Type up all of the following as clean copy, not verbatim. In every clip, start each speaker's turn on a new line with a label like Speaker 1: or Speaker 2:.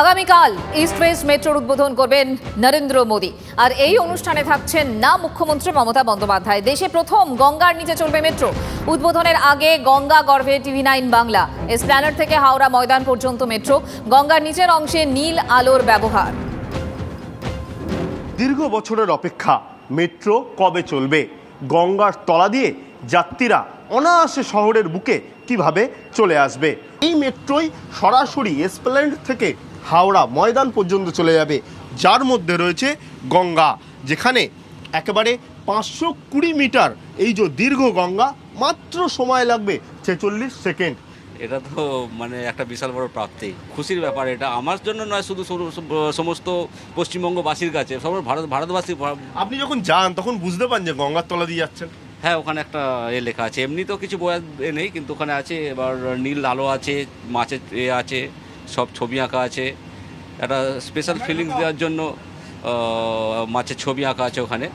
Speaker 1: আগামীকাল east West মেট্রোর উদ্বোধন করবেন নরেন্দ্র মোদী। আর এই অনুষ্ঠানে থাকছেন না মুখ্যমন্ত্রী মমতা বন্দ্যোপাধ্যায়। দেশে প্রথম গঙ্গার নিচে চলবে মেট্রো। উদ্বোধনের আগে গঙ্গা গর্ভে টিভি9 বাংলা। এসপ্ল্যানেড থেকে হাওড়া ময়দান পর্যন্ত মেট্রো। গঙ্গার নিচের অংশে নীল আলোর ব্যবহার।
Speaker 2: দীর্ঘ বছরের অপেক্ষা, মেট্রো কবে চলবে? গঙ্গার তলা দিয়ে যাত্রীরা অনায়াসে শহরের বুকে কিভাবে চলে আসবে? এই মেট্রোই সরাসরি এসপ্ল্যানেড থেকে হাওড়া ময়দান পর্যন্ত চলে যাবে, যার মধ্যে রয়েছে গঙ্গা, যেখানে একেবারে 520 মিটার এই যে দীর্ঘ গঙ্গা, মাত্র সময় লাগবে 46 সেকেন্ড।
Speaker 3: এটা তো মানে একটা বিশাল বড় প্রাপ্তি, খুশির ব্যাপার। এটা আমার জন্য নয়, শুধু সমস্ত পশ্চিমবঙ্গবাসীর কাছে, সব ভারতবাসী।
Speaker 2: আপনি যখন যান তখন বুঝতে পান যে গঙ্গার তলা দিয়ে যাচ্ছেন?
Speaker 3: হ্যাঁ, ওখানে একটা লেখা আছে, এমনি তো কিছু বয়া নেই, কিন্তু ওখানে আছে। এবার নীল আলো আছে, মাছের আছে, সব ছবি আঁকা আছে। একটা স্পেশাল ফিলিংস দেওয়ার জন্য মাছের ছবি আঁকা আছে ওখানে।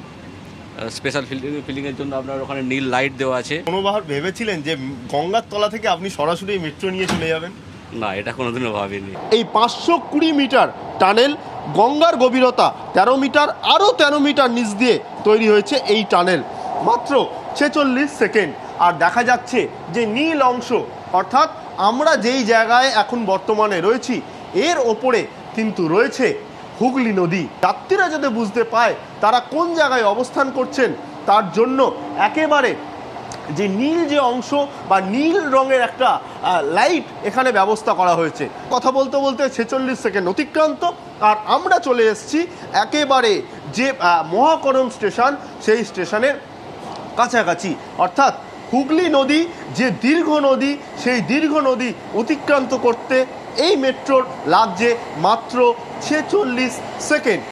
Speaker 3: স্পেশাল ফিলিংয়ের জন্য আপনার ওখানে নীল লাইট দেওয়া আছে।
Speaker 2: কোনোবার ভেবেছিলেন যে গঙ্গার তলা থেকে আপনি সরাসরি মেট্রো নিয়ে চলে যাবেন?
Speaker 3: না, এটা কোনোদিনও ভাবিনি।
Speaker 2: এই 520 মিটার টানেল, গঙ্গার গভীরতা 13 মিটার, আরও 13 মিটার নিচ দিয়ে তৈরি হয়েছে এই টানেল, মাত্র 46 সেকেন্ড। আর দেখা যাচ্ছে যে নীল অংশ, অর্থাৎ আমরা যেই জায়গায় এখন বর্তমানে রয়েছি, এর ওপরে কিন্তু রয়েছে হুগলি নদী। যাত্রীরা যাতে বুঝতে পায় তারা কোন জায়গায় অবস্থান করছেন, তার জন্য একেবারে যে নীল যে অংশ বা নীল রঙের একটা লাইট এখানে ব্যবস্থা করা হয়েছে। কথা বলতে বলতে 46 সেকেন্ড অতিক্রান্ত, আর আমরা চলে এসেছি একেবারে যে মহাকরণ স্টেশন, সেই স্টেশনের কাছাকাছি। অর্থাৎ হুগলি নদী যে দীর্ঘ নদী, সেই দীর্ঘ নদী অতিক্রান্ত করতে এই মেট্রোর লাগছে মাত্র 46 সেকেন্ড।